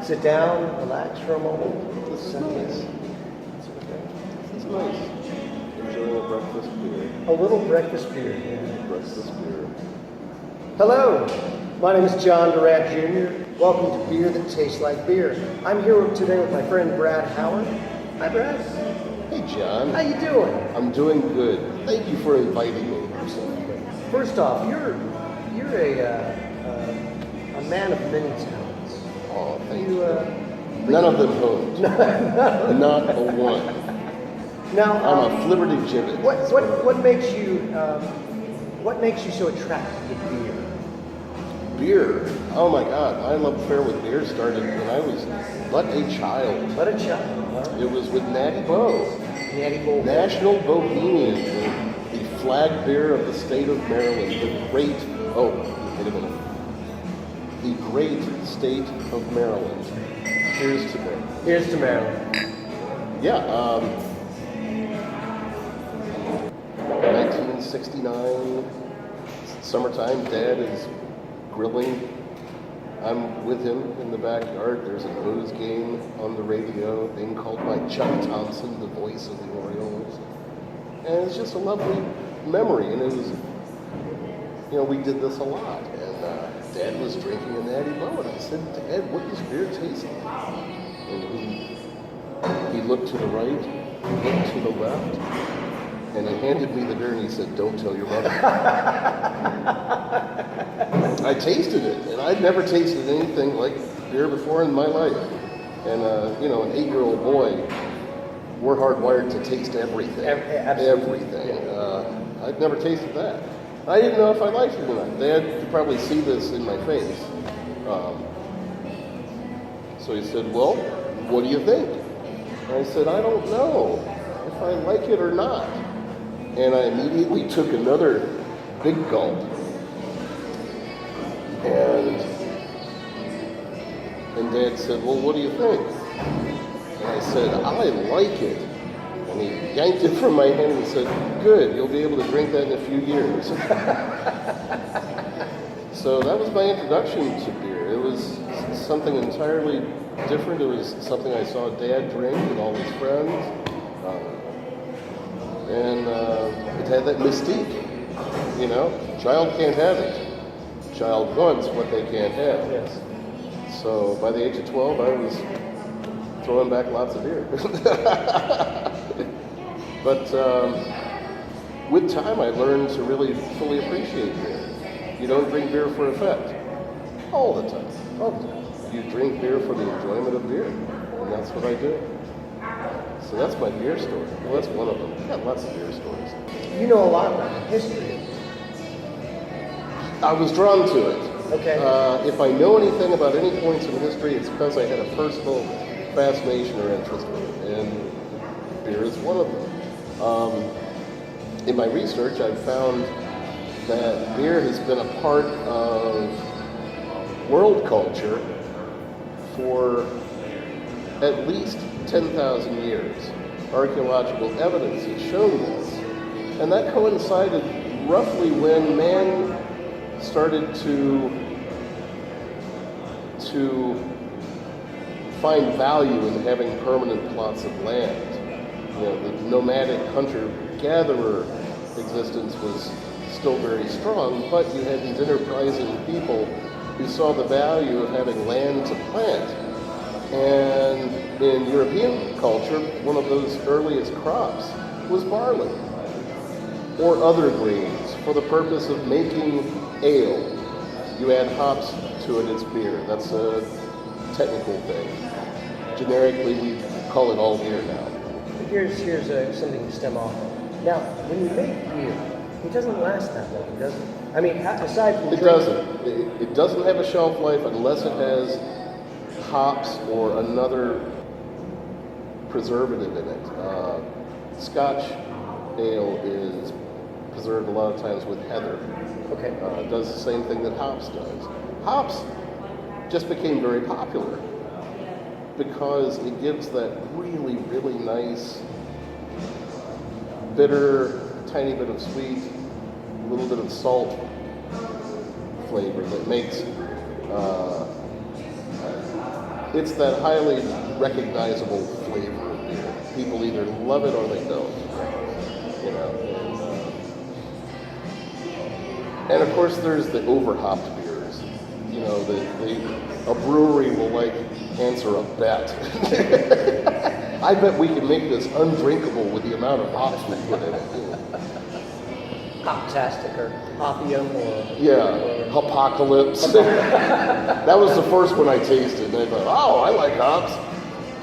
Sit down, relax for a moment. This is nice. This is nice. Enjoying a breakfast beer. A little breakfast beer. Yeah. Breakfast beer. Hello, my name is John Durant Jr. Welcome to Beer That Tastes Like Beer. I'm here today with my friend Brad Howard. Hi, Brad. Hey, John. How you doing? I'm doing good. Thank you for inviting me. Absolutely. First off, you're a man of many talents. Oh, thank you. None of them honed. Not a one. Now, I'm a flibberty gibbet. What makes you so attracted to beer? Beer. Oh my God, my love affair with beer started when I was but a child. But a child. Huh? It was with Natty Bo. Natty Bo. National Bohemian, the flag beer of the state of Maryland. The great, wait a minute. The great state of Maryland. Here's to Maryland. Here's to Maryland. Yeah, 1969, summertime, Dad is grilling. I'm with him in the backyard. There's a blues game on the radio being called by Chuck Thompson, the voice of the Orioles. And it's just a lovely memory. And it was, we did this a lot. And Dad was drinking a Natty Bo. And I said, Dad, what does beer taste like? And he looked to the right, he looked to the left, and he handed me the beer and he said, don't tell your mother. I tasted it, and I'd never tasted anything like beer before in my life. And, an 8-year-old boy, we're hardwired to taste everything. Everything. Yeah. I'd never tasted that. I didn't know if I liked it or not. Dad could probably see this in my face. So he said, well, what do you think? And I said, I don't know if I like it or not. And I immediately took another big gulp. And Dad said, well, what do you think? And I said, I like it. And he yanked it from my hand and said, good, you'll be able to drink that in a few years. So that was my introduction to beer. It was something entirely different. It was something I saw Dad drink with all his friends. And it had that mystique, Child can't have it. Child wants what they can't have. Yes. So by the age of 12, I was throwing back lots of beer. But with time, I learned to really fully appreciate beer. You don't drink beer for effect all the time. All the time. You drink beer for the enjoyment of beer, and that's what I do. So that's my beer story. Well, that's one of them. I got lots of beer stories. You know a lot about the history. I was drawn to it. Okay. If I know anything about any points in history, it's because I had a personal fascination or interest in it, and beer is one of them. In my research, I've found that beer has been a part of world culture for at least 10,000 years. Archaeological evidence has shown this. And that coincided roughly when man started to find value in having permanent plots of land. The nomadic hunter-gatherer existence was still very strong, but you had these enterprising people who saw the value of having land to plant. And in European culture, one of those earliest crops was barley or other grains for the purpose of making ale. You add hops to it, it's beer. That's a technical thing. Generically, we call it all beer now. Here's something to stem off. Now, when you make beer, it doesn't last that long, does it? I mean, aside from it doesn't. It doesn't have a shelf life unless it has hops or another preservative in it. Scotch ale is preserved a lot of times with heather. Okay. It does the same thing that hops does. Hops just became very popular because it gives that really, really nice, bitter, tiny bit of sweet, a little bit of salt flavor that makes it's that highly recognizable flavor of beer. People either love it or they don't. You know. And of course, there's the overhopped beers. You know, a brewery will like answer a bet. I bet we can make this undrinkable with the amount of hops we put in it. Hoptastic or Hopium or... Yeah, Apocalypse. That was the first one I tasted, and I thought, oh, I like hops.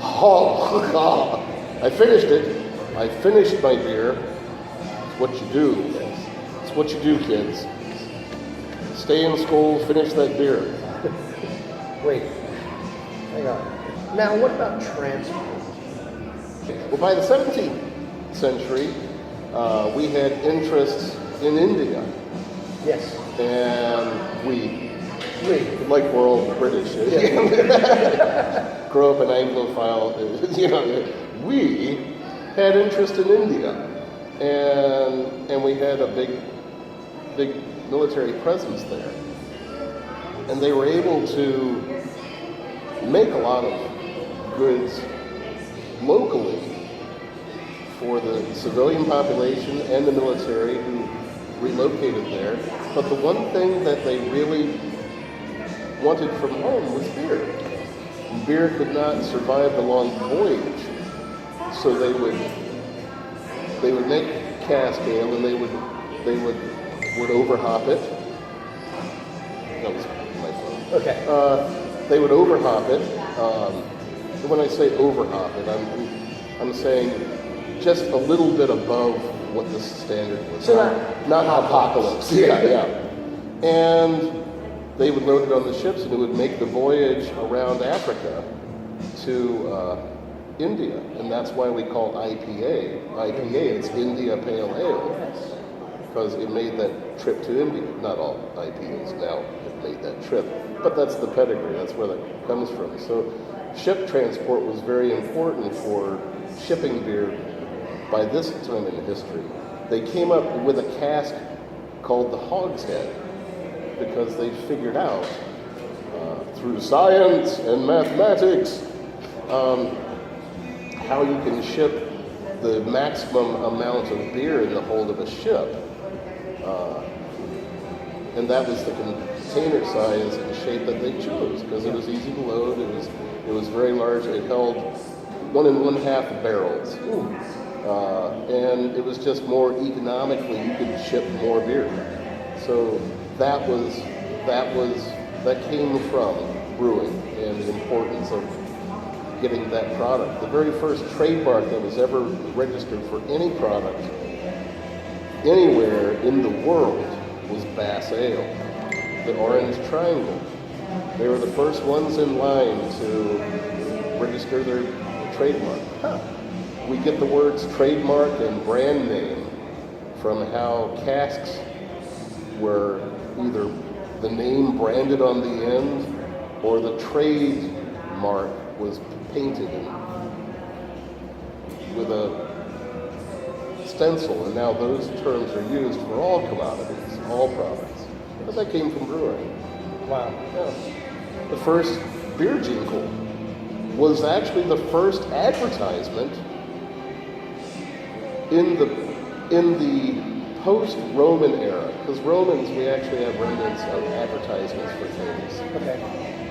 Oh, I finished it. I finished my beer. It's what you do. It's what you do, kids. Stay in school, finish that beer. Wait, hang on. Now, what about transport? Well, by the 17th century, we had interests in India. Yes. And like we're all British, grow up an Anglophile, you know, we had interest in India. And we had a big military presence there. And they were able to make a lot of goods locally for the civilian population and the military who relocated there. But the one thing that they really wanted from home was beer. Beer could not survive the long voyage, so they would make cask ale and they would overhop it. That was my phone. Okay. They would overhop it. When I say overhop it, I'm saying just a little bit above what the standard was. So not Apocalypse. Yeah. And they would load it on the ships, and it would make the voyage around Africa to India, and that's why we call IPA. It's India Pale Ale, because it made that trip to India. Not all IPAs now have made that trip, but that's the pedigree. That's where that comes from. So ship transport was very important for shipping beer by this time in history. They came up with a cask called the hogshead because they figured out through science and mathematics how you can ship the maximum amount of beer in the hold of a ship. And that was the container size and shape that they chose because it was easy to load. It was very large. It held 1 1/2 barrels. And it was just more economically, you could ship more beer. So that came from brewing and the importance of getting that product. The very first trademark that was ever registered for any product anywhere in the world was Bass Ale, the Orange Triangle. They were the first ones in line to register their trademark. We get the words trademark and brand name from how casks were either the name branded on the end or the trademark was painted with a stencil, and now those terms are used for all commodities, all products. But that came from brewing. Wow. Yeah. The first beer jingle was actually the first advertisement in the post-Roman era, because Romans, we actually have remnants of advertisements for things. Okay.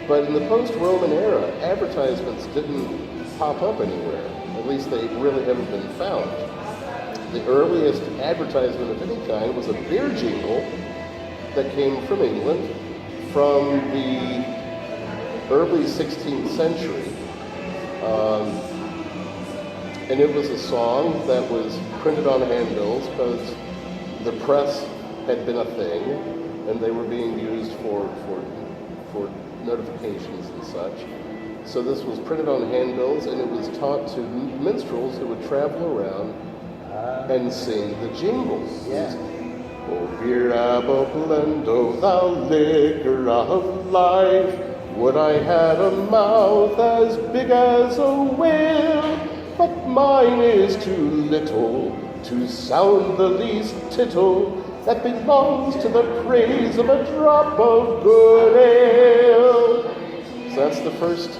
But in the post-Roman era, advertisements didn't pop up anywhere. At least they really haven't been found. The earliest advertisement of any kind was a beer jingle that came from England from the early 16th century. And it was a song that was printed on handbills because the press had been a thing and they were being used for notifications and such. So this was printed on handbills and it was taught to minstrels who would travel around and sing the jingles. Yeah. O beer apoplendo, thou liquor of life, would I had a mouth as big as a whale, but mine is too little to sound the least tittle that belongs to the praise of a drop of good ale. So that's the first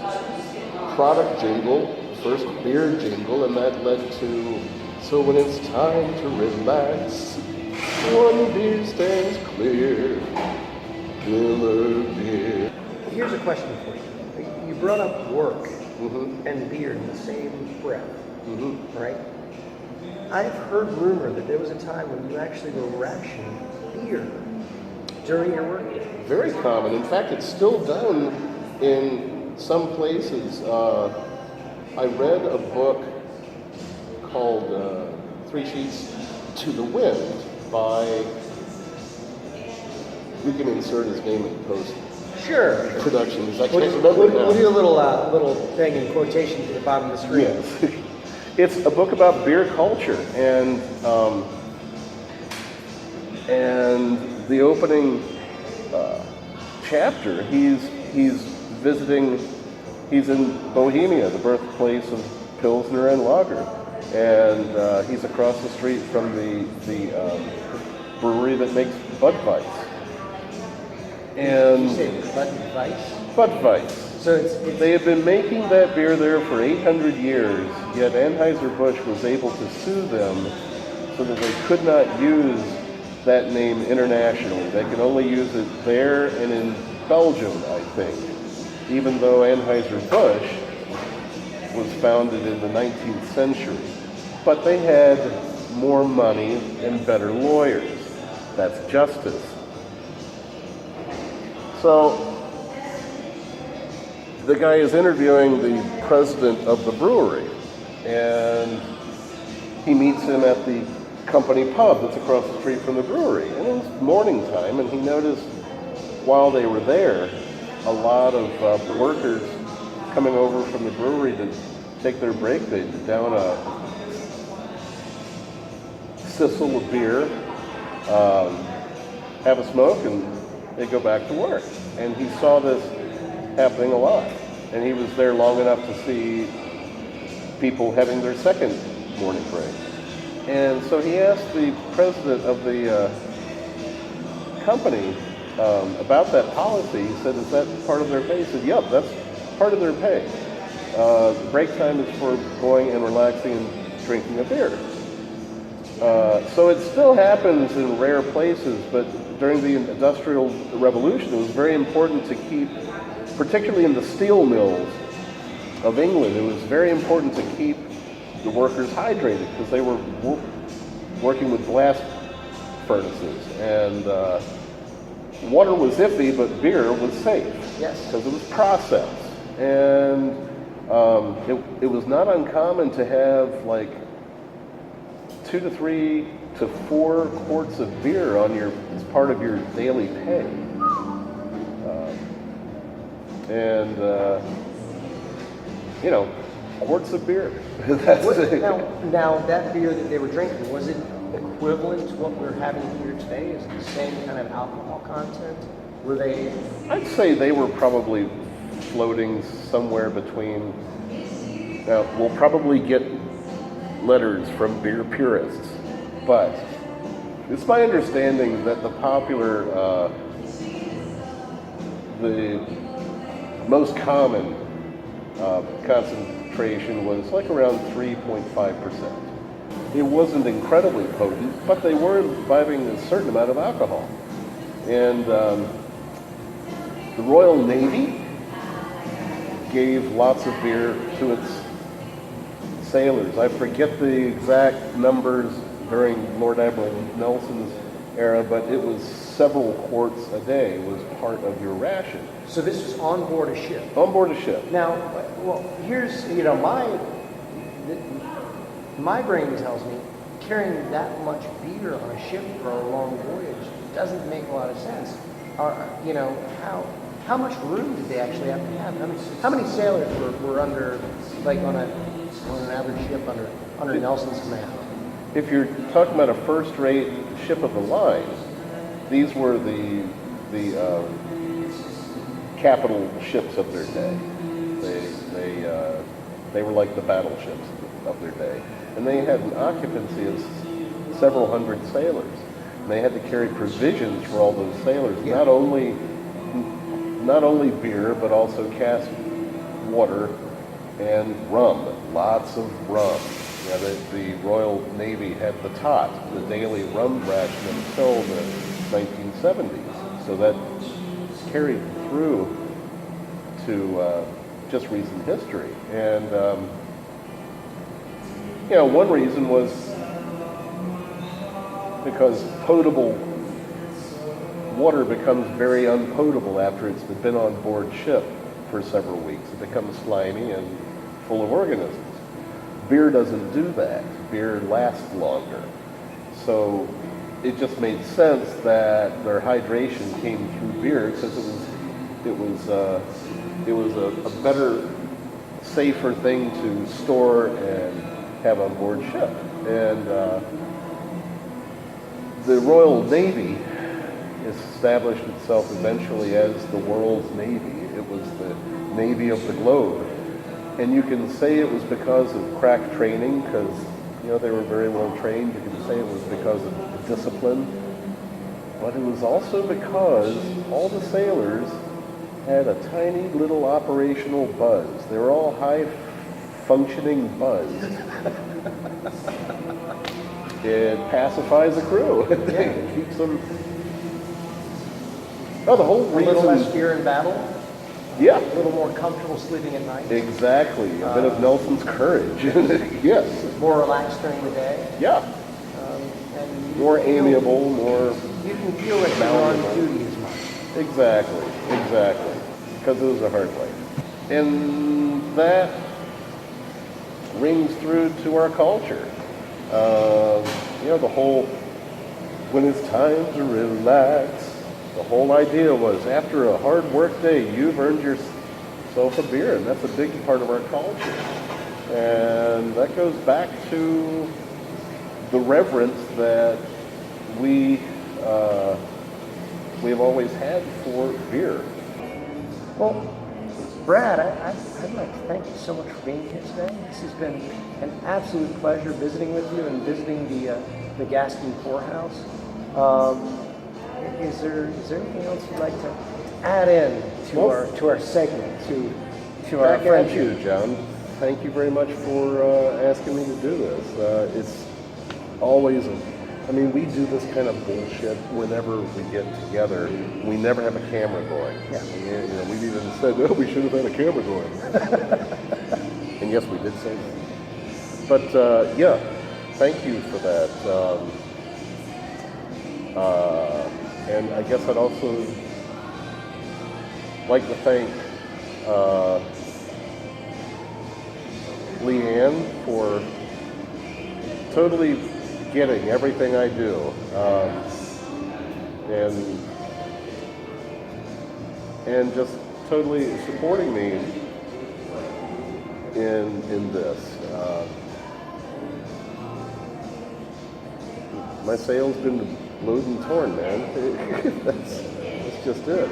product jingle, first beer jingle, and that led to, so when it's time to relax, one beer stands clear, Miller beer. Here's a question for you. You brought up work Mm-hmm. and beer in the same breath, Mm-hmm. right? I've heard rumor that there was a time when you actually were rationing beer during your work day. Very common. In fact, it's still done in some places. I read a book called Three Sheets to the Wind by, we can insert his name in post Sure. production, because I We'll, can't remember now. we'll do a little thing in quotation to the bottom of the screen. Yes. It's a book about beer culture, and the opening chapter, he's visiting, he's in Bohemia, the birthplace of Pilsner and Lager, and he's across the street from the brewery that makes Budweiser. And You say Budweiser? Budweiser. So it's They have been making that beer there for 800 years, yet Anheuser-Busch was able to sue them so that they could not use that name internationally. They can only use it there and in Belgium, I think, even though Anheuser-Busch was founded in the 19th century. But they had more money and better lawyers. That's justice. So the guy is interviewing the president of the brewery, and he meets him at the company pub that's across the street from the brewery. And it was morning time, and he noticed while they were there, a lot of workers coming over from the brewery to take their break. They'd down a sissel of beer, have a smoke, and they'd go back to work. And he saw this happening a lot. And he was there long enough to see people having their second morning break. And so he asked the president of the company about that policy. He said, is that part of their pay? He said, yep, that's part of their pay. Break time is for going and relaxing and drinking a beer. So it still happens in rare places, but during the Industrial Revolution, it was very important to keep, particularly in the steel mills of England, it was very important to keep the workers hydrated because they were working with blast furnaces, and water was iffy, but beer was safe. Yes. Because it was processed, and it was not uncommon to have like 2 to 3 to 4 quarts of beer on as part of your daily pay. Quarts of beer. That's it. Now, that beer that they were drinking, was it equivalent to what we're having here today? Is it the same kind of alcohol content? Were they? I'd say they were probably floating somewhere between. Now, we'll probably get letters from beer purists, but it's my understanding that the popular, the most common concentration was like around 3.5%. It wasn't incredibly potent, but they were imbibing a certain amount of alcohol. And the Royal Navy gave lots of beer to its sailors. I forget the exact numbers during Lord Admiral Nelson's era, but it was several quarts a day was part of your ration. So this was on board a ship. On board a ship. Now, well, here's my brain tells me carrying that much beer on a ship for a long voyage doesn't make a lot of sense. How much room did they actually have to have? How many sailors were under, like on an average ship under Nelson's command? If you're talking about a first-rate ship of the line, these were the capital ships of their day. They were like the battleships of their day, and they had an occupancy of several hundred sailors. And they had to carry provisions for all those sailors, Yeah. not only beer, but also cask water and rum, lots of rum. Yeah, the Royal Navy had the tot, the daily rum ration until the 1970s. So that carried through to just recent history. And, one reason was because potable water becomes very unpotable after it's been on board ship for several weeks. It becomes slimy and full of organisms. Beer doesn't do that. Beer lasts longer. So it just made sense that their hydration came through beer because it was a better, safer thing to store and have on board ship. And the Royal Navy established itself eventually as the world's navy. It was the navy of the globe. And you can say it was because of crack training, because they were very well trained. You can say it was because of the discipline, but it was also because all the sailors had a tiny little operational buzz. They were all high-functioning buzz. It pacifies the crew. It keeps them. Oh, the whole reason. A little less fear in battle. Yeah. A little more comfortable sleeping at night. Exactly. A bit of Nelson's courage. Yes. More relaxed during the day. Yeah. And more amiable, more. You can feel like you're on duty as much. Exactly. Because it was a hard life. And that rings through to our culture. The whole, when it's time to relax, the whole idea was after a hard work day, you've earned yourself a beer, and that's a big part of our culture. And that goes back to the reverence that we've always had for beer. Well, Brad, I'd like to thank you so much for being here today. This has been an absolute pleasure visiting with you and visiting the Gaston Pour House. Is there anything else you'd like to add in to our segment, to our friendship? You, John. Thank you very much for asking me to do this. It's always we do this kind of bullshit whenever we get together. We never have a camera going. Yeah. We've even said, we should have had a camera going. And yes, we did say that. But thank you for that. And I guess I'd also like to thank Leanne for totally getting everything I do, and just totally supporting me in this. My sail's been blowed and torn, man. That's just it.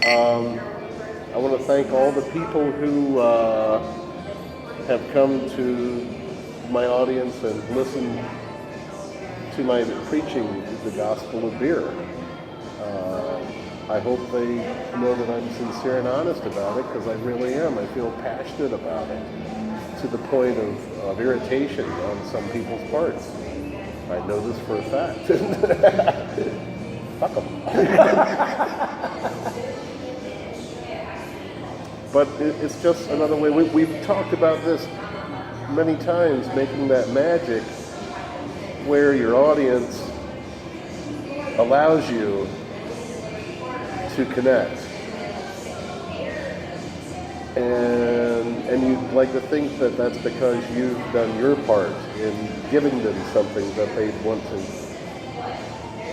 I want to thank all the people who have come to my audience and listened to my preaching the gospel of beer. I hope they know that I'm sincere and honest about it, because I really am. I feel passionate about it, to the point of irritation on some people's parts. I know this for a fact. Fuck them. But it's just another way. We've talked about this many times, making that magic where your audience allows you to connect. And you'd like to think that that's because you've done your part in giving them something that they want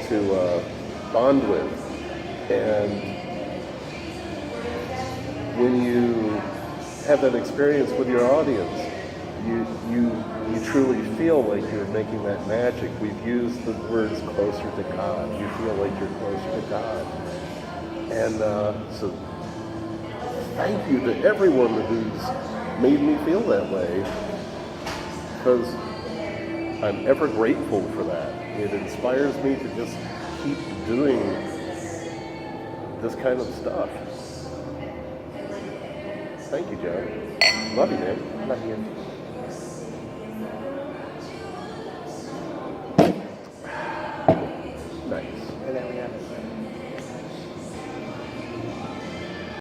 to bond with. And when you have that experience with your audience, you truly feel like you're making that magic. We've used the words closer to God. You feel like you're closer to God. And so thank you to everyone who's made me feel that way, because I'm ever grateful for that. It inspires me to just keep doing this kind of stuff. Thank you, John. Love you, man. Love you.